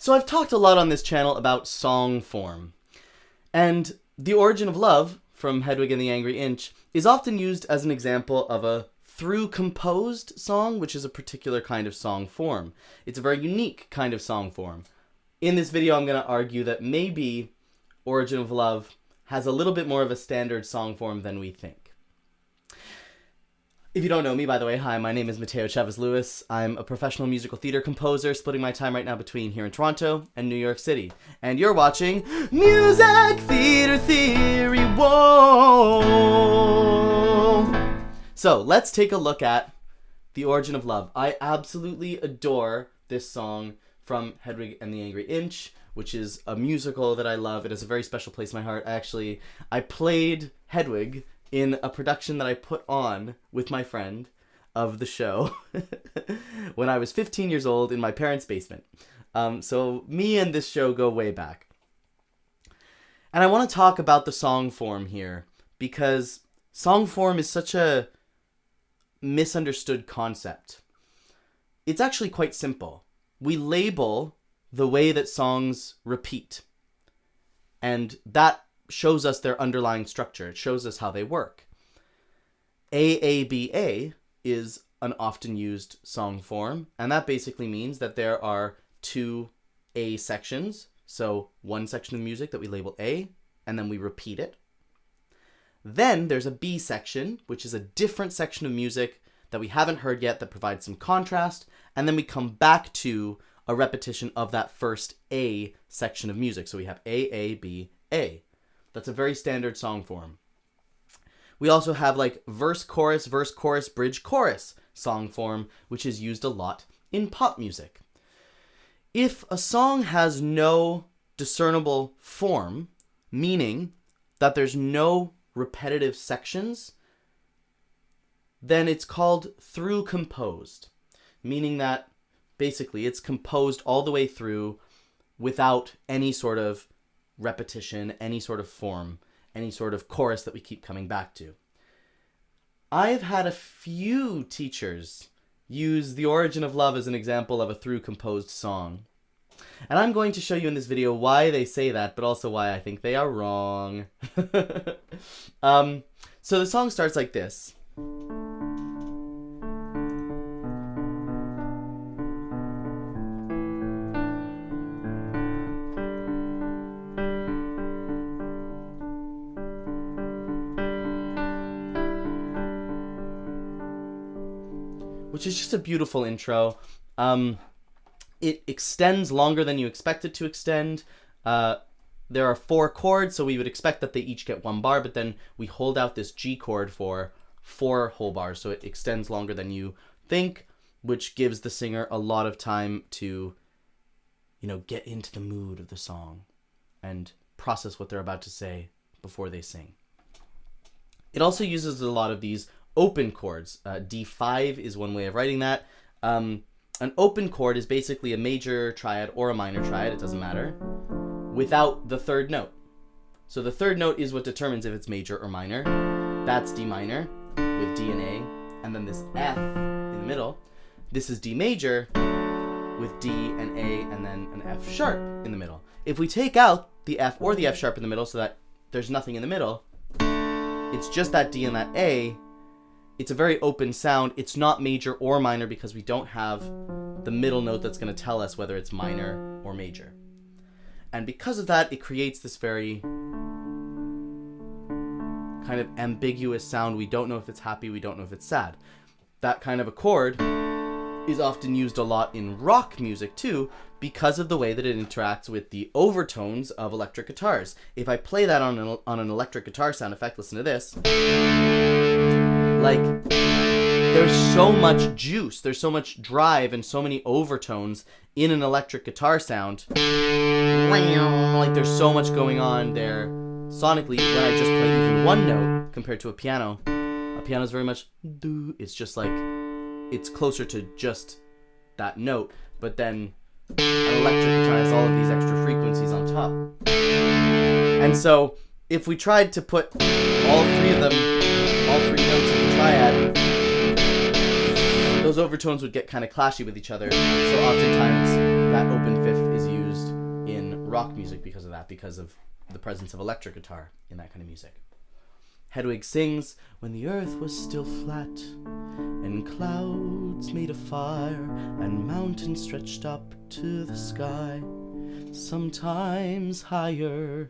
So I've talked a lot on this channel about song form. And The Origin of Love, from Hedwig and the Angry Inch, is often used as an example of a through-composed song, which is a particular kind of song form. It's a very unique kind of song form. In this video, I'm going to argue that maybe Origin of Love has a little bit more of a standard song form than we think. If you don't know me, by the way, hi, my name is Mateo Chavez-Lewis. I'm a professional musical theater composer, splitting my time right now between here in Toronto and New York City. And you're watching Music Theater Theory, whoa! So, let's take a look at The Origin of Love. I absolutely adore this song from Hedwig and the Angry Inch, which is a musical that I love. It has a very special place in my heart. I played Hedwig in a production that I put on with my friend of the show when I was 15 years old in my parents' basement. So me and this show go way back. And I want to talk about the song form here, because song form is such a misunderstood concept. It's actually quite simple. We label the way that songs repeat, and that shows us their underlying structure. It shows us how they work. AABA is an often used song form, and that basically means that there are two A sections. So one section of music that we label A, and then we repeat it. Then there's a B section, which is a different section of music that we haven't heard yet that provides some contrast, and then we come back to a repetition of that first A section of music. So we have AABA. That's a very standard song form. We also have like verse, chorus, bridge, chorus song form, which is used a lot in pop music. If a song has no discernible form, meaning that there's no repetitive sections, then it's called through composed, meaning that basically it's composed all the way through without any sort of repetition, any sort of form, any sort of chorus that we keep coming back to. I've had a few teachers use The Origin of Love as an example of a through composed song. And I'm going to show you in this video why they say that, but also why I think they are wrong. So the song starts like this. Which is just a beautiful intro. It extends longer than you expect it to extend. There are 4 chords, so we would expect that they each get 1 bar, but then we hold out this G chord for 4 whole bars, so it extends longer than you think, which gives the singer a lot of time to, get into the mood of the song and process what they're about to say before they sing. It also uses a lot of these open chords. D5 is one way of writing that. An open chord is basically a major triad or a minor triad, it doesn't matter, without the third note. So the third note is what determines if it's major or minor. That's D minor with D and A, and then this F in the middle. This is D major with D and A, and then an F sharp in the middle. If we take out the F or the F sharp in the middle so that there's nothing in the middle, it's just that D and that A. It's a very open sound. It's not major or minor because we don't have the middle note that's going to tell us whether it's minor or major. And because of that, it creates this very kind of ambiguous sound. We don't know if it's happy, we don't know if it's sad. That kind of a chord is often used a lot in rock music too, because of the way that it interacts with the overtones of electric guitars. If I play that on an electric guitar sound effect, listen to this. Like, there's so much juice, there's so much drive and so many overtones in an electric guitar sound. Like, there's so much going on there sonically when I just play even one note compared to a piano. A piano is very much do. It's just like, it's closer to just that note, but then an electric guitar has all of these extra frequencies on top. And so, if we tried to put all 3 of them, all 3 notes in the triad, those overtones would get kind of clashy with each other. So oftentimes that open fifth is used rock music because of that, because of the presence of electric guitar in that kind of music. Hedwig sings, when the earth was still flat, and clouds made a fire, and mountains stretched up to the sky, sometimes higher.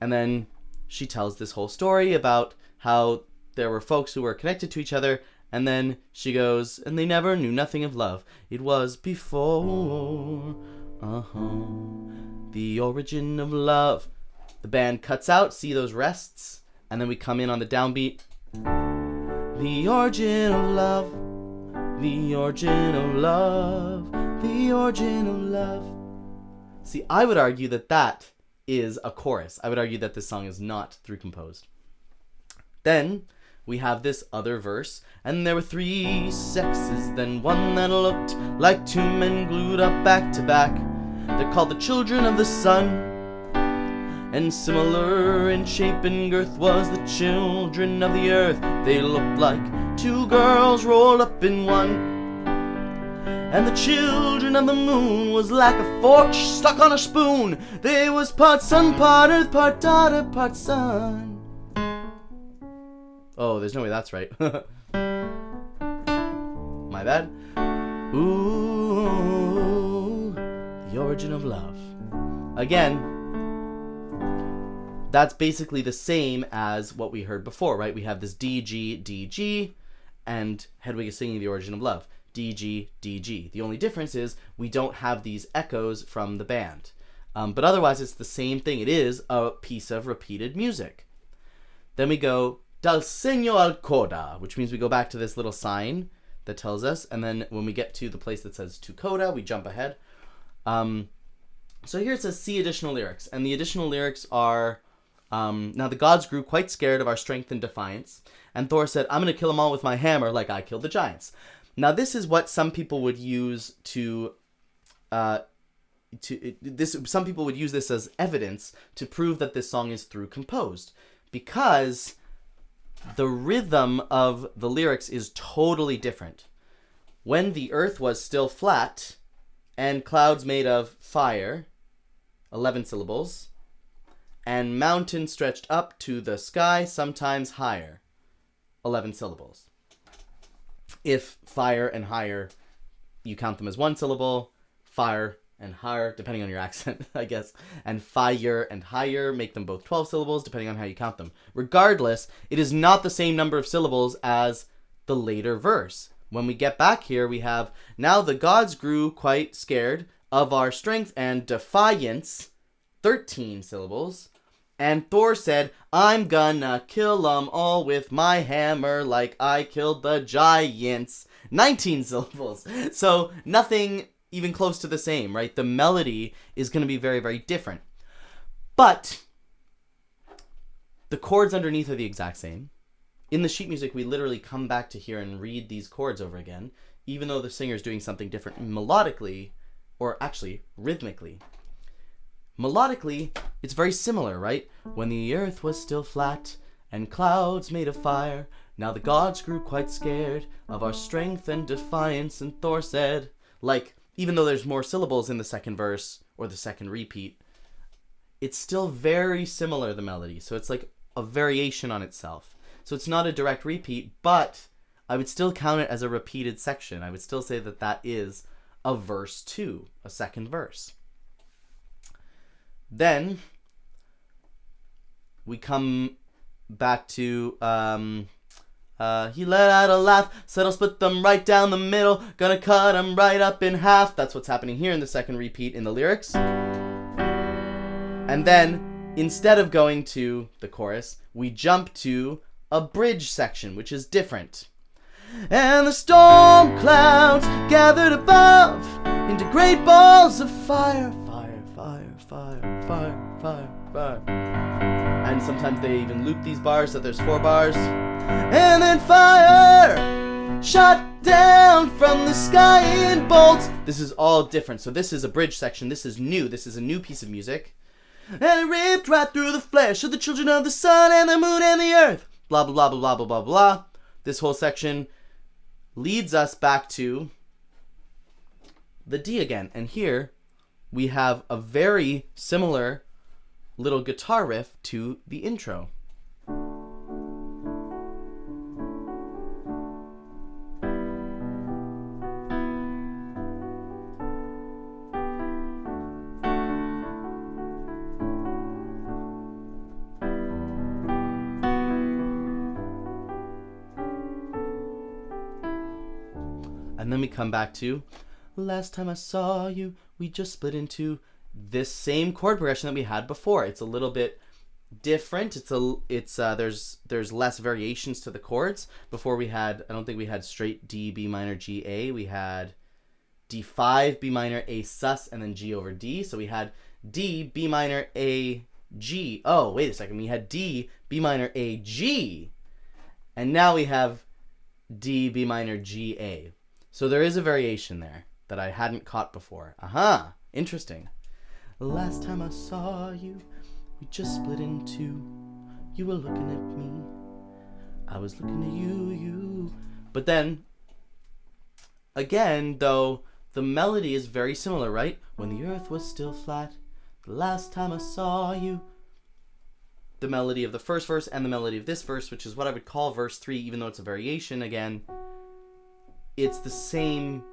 And then she tells this whole story about how there were folks who were connected to each other, and then she goes, and they never knew nothing of love. It was before, the origin of love. The band cuts out, see those rests, and then we come in on the downbeat. The origin of love, the origin of love, the origin of love. See, I would argue that that is a chorus. I would argue that this song is not through composed. Then we have this other verse, and there were 3 sexes, then one that looked like 2 men glued up back to back. They're called the children of the sun, and similar in shape and girth was the children of the earth. They looked like 2 girls rolled up in one. And the children of the moon was like a fork stuck on a spoon. They was part sun, part earth, part daughter, part son. Oh, there's no way that's right. My bad. Ooh, the origin of love. Again, that's basically the same as what we heard before, right? We have this D, G, D, G, and Hedwig is singing the origin of love. D, G, D, G. The only difference is we don't have these echoes from the band. But otherwise, it's the same thing. It is a piece of repeated music. Then we go dal segno al coda, which means we go back to this little sign that tells us. And then when we get to the place that says to coda, we jump ahead. So here it says see additional lyrics. And the additional lyrics are, now the gods grew quite scared of our strength and defiance. And Thor said, I'm going to kill them all with my hammer like I killed the giants. Now this is what some people would use some people would use this as evidence to prove that this song is through composed, because the rhythm of the lyrics is totally different. When the earth was still flat and clouds made of fire, 11 syllables, and mountains stretched up to the sky, sometimes higher, 11 syllables. If fire and higher, you count them as 1 syllable, fire and higher, depending on your accent, I guess, and fire and higher make them both 12 syllables, depending on how you count them. Regardless, it is not the same number of syllables as the later verse. When we get back here, we have, now the gods grew quite scared of our strength and defiance, 13 syllables. And Thor said, I'm gonna kill 'em all with my hammer like I killed the giants. 19 syllables. So nothing even close to the same, right? The melody is going to be very, very different. But the chords underneath are the exact same. In the sheet music, we literally come back to here and read these chords over again, even though the singer's doing something different melodically, or actually rhythmically. Melodically, it's very similar, right? When the earth was still flat and clouds made of fire, now the gods grew quite scared of our strength and defiance, and Thor said, like, even though there's more syllables in the second verse or the second repeat, it's still very similar, the melody. So it's like a variation on itself. So it's not a direct repeat, but I would still count it as a repeated section. I would still say that that is a verse 2, a second verse. Then we come back to he let out a laugh, said I'll split them right down the middle, gonna cut them right up in half. That's what's happening here in the second repeat in the lyrics. And then instead of going to the chorus, we jump to a bridge section, which is different. And the storm clouds gathered above into great balls of fire, fire, fire, fire, fire, fire, fire. And sometimes they even loop these bars, so there's 4 bars. And then fire shot down from the sky in bolts. This is all different. So this is a bridge section. This is new. This is a new piece of music. And it ripped right through the flesh of the children of the sun and the moon and the earth. Blah, blah, blah, blah, blah, blah, blah, blah. This whole section leads us back to the D again. And here we have a very similar little guitar riff to the intro. And then we come back to, last time I saw you, we just split into this same chord progression that we had before. It's a little bit different. There's less variations to the chords. Before we had, I don't think we had straight D, B minor, G, A. We had D5, B minor, A sus, and then G over D. So we had D, B minor, A, G. Oh, wait a second. We had D, B minor, A, G. And now we have D, B minor, G, A. So there is a variation there that I hadn't caught before. Aha, interesting. Last time I saw you, we just split in two. You were looking at me, I was looking at you. But then, again, though, the melody is very similar, right? When the earth was still flat, the last time I saw you. The melody of the first verse and the melody of this verse, which is what I would call verse 3, even though it's a variation, again, it's the same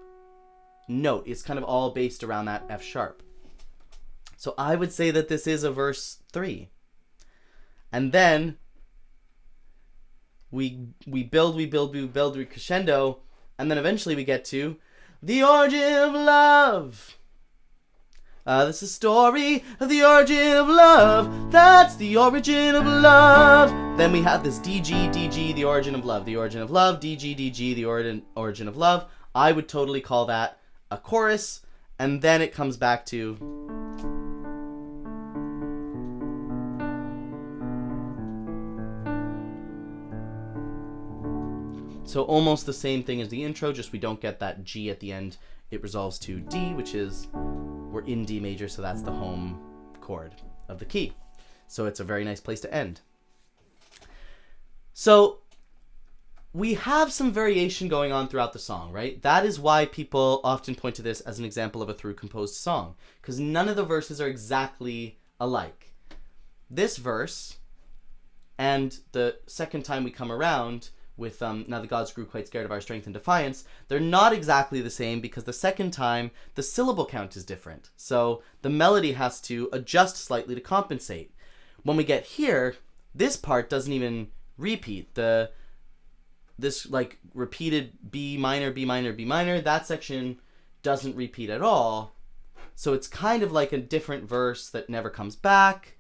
note. It's kind of all based around that F sharp. So I would say that this is a verse 3. And then we build, we crescendo, and then eventually we get to the origin of love. This is a story of the origin of love. That's the origin of love. Then we have this DG, the origin of love. The origin of love, DG, the origin of love. I would totally call that a chorus. And then it comes back to... So almost the same thing as the intro, just we don't get that G at the end. It resolves to D, which is... We're in D major, so that's the home chord of the key. So it's a very nice place to end. So we have some variation going on throughout the song, right? That is why people often point to this as an example of a through composed song, because none of the verses are exactly alike. This verse and the second time we come around with now the gods grew quite scared of our strength and defiance, they're not exactly the same because the second time the syllable count is different. So the melody has to adjust slightly to compensate. When we get here, this part doesn't even repeat. This like repeated B minor, B minor, B minor, that section doesn't repeat at all. So it's kind of like a different verse that never comes back.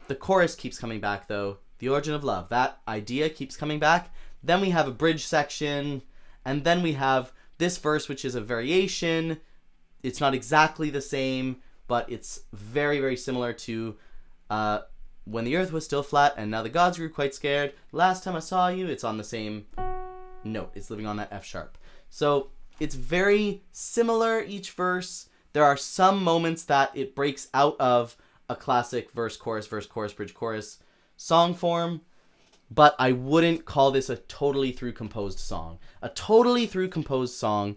The chorus keeps coming back though. The origin of love, that idea keeps coming back. Then we have a bridge section, and then we have this verse, which is a variation. It's not exactly the same, but it's very, very similar to when the earth was still flat, and now the gods grew quite scared. Last time I saw you, it's on the same note. It's living on that F sharp. So it's very similar, each verse. There are some moments that it breaks out of a classic verse, chorus, bridge, chorus song form, but I wouldn't call this a totally through composed song. A totally through composed song,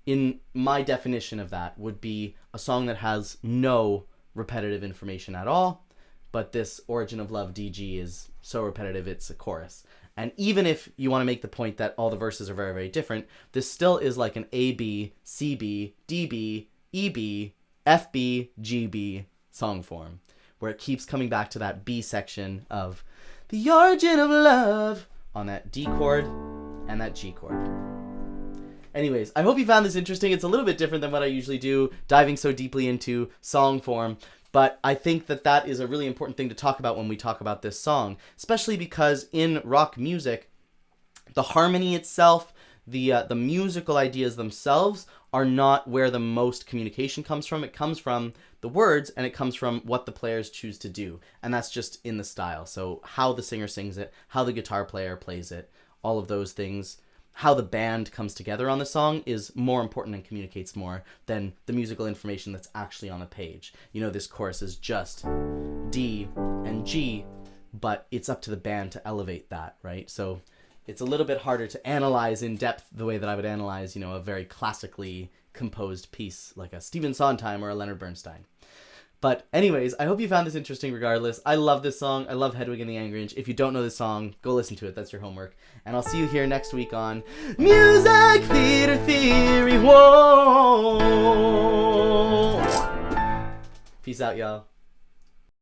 in my definition of that, would be a song that has no repetitive information at all, but this origin of love DG is so repetitive it's a chorus. And even if you want to make the point that all the verses are very, very different, this still is like an AB, CB, DB, EB, FB, GB song form, where it keeps coming back to that B section of the origin of love on that D chord and that G chord. Anyways, I hope you found this interesting. It's a little bit different than what I usually do, diving so deeply into song form, but I think that that is a really important thing to talk about when we talk about this song, especially because in rock music, the harmony itself, the musical ideas themselves are not where the most communication comes from. It comes from the words, and it comes from what the players choose to do. And that's just in the style. So how the singer sings it, how the guitar player plays it, all of those things, how the band comes together on the song is more important and communicates more than the musical information that's actually on the page. You know, this chorus is just D and G, but it's up to the band to elevate that, right? So it's a little bit harder to analyze in depth the way that I would analyze, you know, a very classically composed piece like a Stephen Sondheim or a Leonard Bernstein. But anyways, I hope you found this interesting regardless. I love this song. I love Hedwig and the Angry Inch. If you don't know this song, go listen to it. That's your homework. And I'll see you here next week on Music Theater Theory. Whoa! Peace out, y'all.